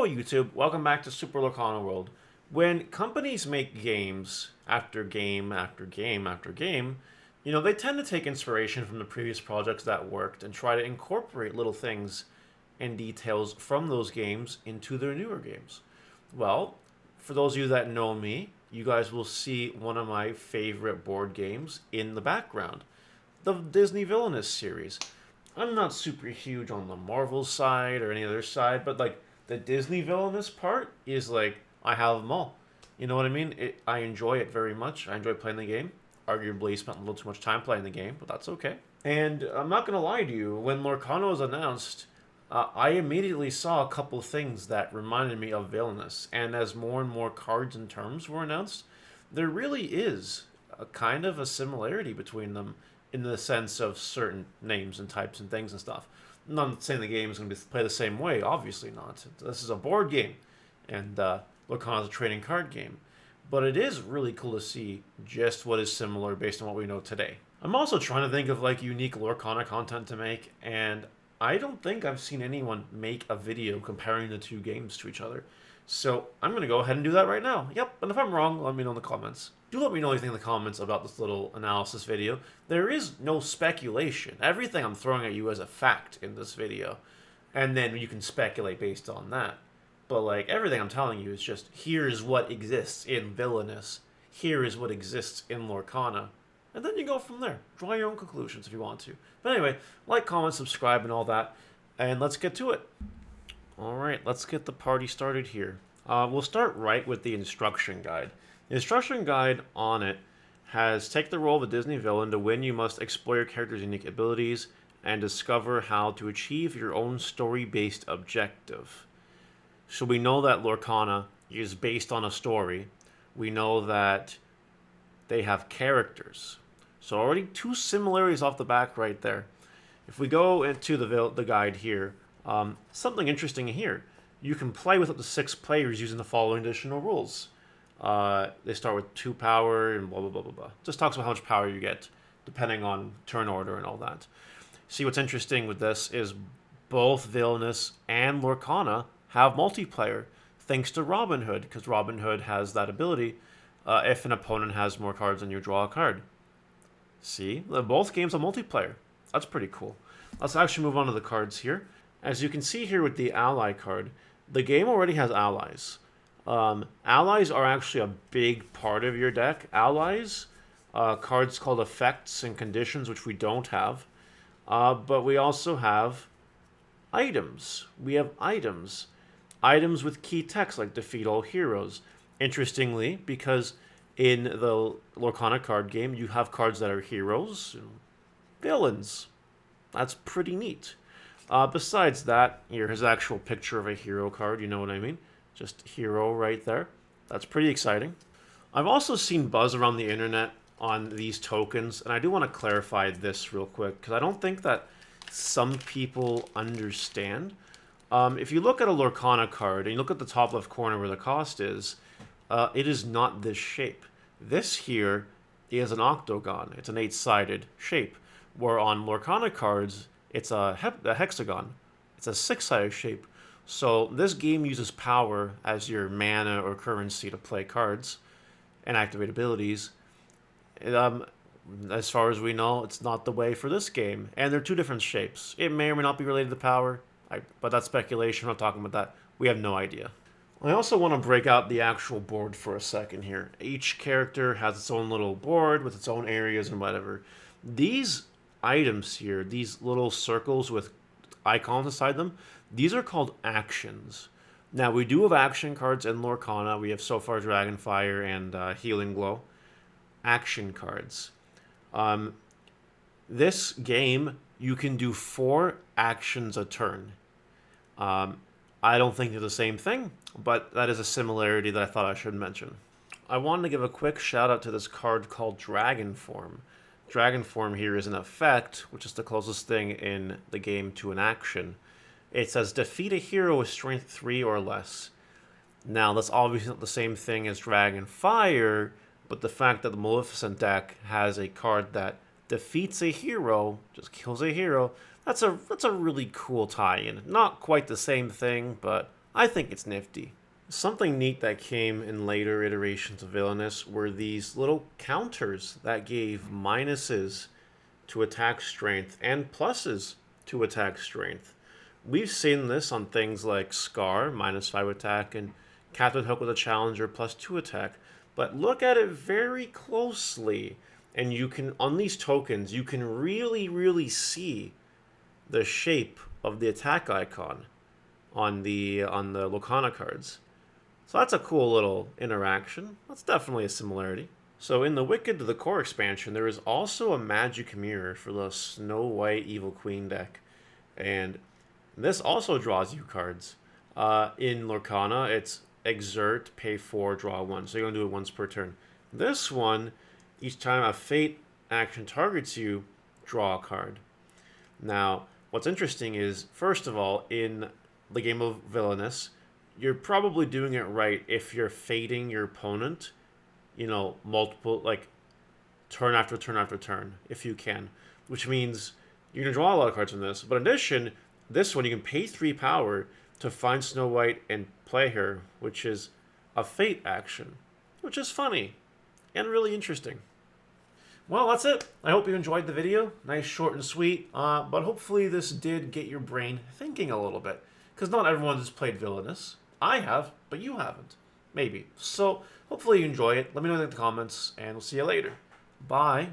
Hello YouTube, welcome back to Super Lorcana World. When companies make games after game after game after game, they tend to take inspiration from the previous projects that worked and try to incorporate little things and details from those games into their newer games. Well, for those of you that know me, you guys will see one of my favorite board games in the background, the Disney Villainous series. I'm not super huge on the Marvel side or any other side, but like the Disney Villainous part is like I have them all. You know what I mean? I enjoy it very much. I enjoy playing the game. Arguably spent a little too much time playing the game, but that's okay. And I'm not gonna lie to you, when Lorcana was announced, I immediately saw a couple things that reminded me of Villainous. And as more and more cards and terms were announced, there really is a kind of a similarity between them in the sense of certain names and types and things and stuff. I'm not saying the game is going to be played the same way, obviously not. This is a board game, and Lorcana is a trading card game. But it is really cool to see just what is similar based on what we know today. I'm also trying to think of like unique Lorcana content to make, and I don't think I've seen anyone make a video comparing the two games to each other. So I'm going to go ahead and do that right now. Yep, and if I'm wrong, let me know in the comments. Do let me know anything in the comments about this little analysis video. There is no speculation. Everything I'm throwing at you is a fact in this video. And then you can speculate based on that. But like everything I'm telling you is just, here's what exists in Villainous. Here is what exists in Lorcana. And then you go from there. Draw your own conclusions if you want to. But anyway, like, comment, subscribe, and all that. And let's get to it. Alright, let's get the party started here. We'll start right with the instruction guide. The instruction guide on it has take the role of a Disney villain. To win, you must explore your character's unique abilities and discover how to achieve your own story-based objective. So we know that Lorcana is based on a story. We know that they have characters. So already two similarities off the back right there. If we go into the guide here, something interesting here. You can play with up to 6 players using the following additional rules. They start with 2 power and blah, blah, blah, blah, blah. Just talks about how much power you get, depending on turn order and all that. See, what's interesting with this is both Villainous and Lorcana have multiplayer, thanks to Robin Hood, because Robin Hood has that ability. If an opponent has more cards than you, draw a card. See, both games are multiplayer. That's pretty cool. Let's actually move on to the cards here. As you can see here with the ally card, the game already has allies. Allies are actually a big part of your deck. Allies, cards called effects and conditions, which we don't have. But we also have items. We have items. Items with key text like defeat all heroes. Interestingly, because in the Lorcana card game, you have cards that are heroes and villains. That's pretty neat. Besides that, here's an actual picture of a hero card, you know what I mean? Just hero right there. That's pretty exciting. I've also seen buzz around the internet on these tokens, and I do want to clarify this real quick, because I don't think that some people understand. If you look at a Lorcana card, and you look at the top left corner where the cost is, it is not this shape. This here is an octagon. It's an 8-sided shape, where on Lorcana cards, it's a hexagon. It's a 6-sided shape. So this game uses power as your mana or currency to play cards and activate abilities. As far as we know, it's not the way for this game. And they're two different shapes. It may or may not be related to power, but that's speculation. I'm not talking about that. We have no idea. I also want to break out the actual board for a second here. Each character has its own little board with its own areas and whatever. These items here, these little circles with icons inside them, these are called actions. Now, we do have action cards in Lorcana. We have so far Dragonfire and Healing Glow. Action cards. This game, you can do 4 actions a turn. I don't think they're the same thing, but that is a similarity that I thought I should mention. I wanted to give a quick shout out to this card called Dragon Form. Dragon Form here is an effect, which is the closest thing in the game to an action. It says defeat a hero with strength 3 or less. Now, that's obviously not the same thing as Dragon Fire, but the fact that the Maleficent deck has a card that defeats a hero, just kills a hero, that's a really cool tie-in. Not quite the same thing, but I think it's nifty. Something neat that came in later iterations of Villainous were these little counters that gave minuses to attack strength and pluses to attack strength. We've seen this on things like Scar, -5 attack, and Captain Hook with a Challenger, +2 attack. But look at it very closely, and you can, on these tokens, you can really see the shape of the attack icon on the Lorcana cards. So that's a cool little interaction. That's definitely a similarity. So in the Wicked to the Core expansion, there is also a magic mirror for the Snow White Evil Queen deck. And this also draws you cards. In Lorcana, it's Exert, pay 4, draw 1. So you're going to do it once per turn. This one, each time a Fate action targets you, draw a card. Now, what's interesting is, first of all, in the game of Villainous, you're probably doing it right if you're fating your opponent, multiple, like, turn after turn after turn, if you can. Which means you're going to draw a lot of cards from this. But in addition, this one, you can pay 3 power to find Snow White and play her, which is a fate action, which is funny and really interesting. Well, that's it. I hope you enjoyed the video. Nice, short, and sweet. But hopefully this did get your brain thinking a little bit. Because not everyone has played Villainous. I have, but you haven't. Maybe. So, hopefully you enjoy it. Let me know in the comments, and we'll see you later. Bye.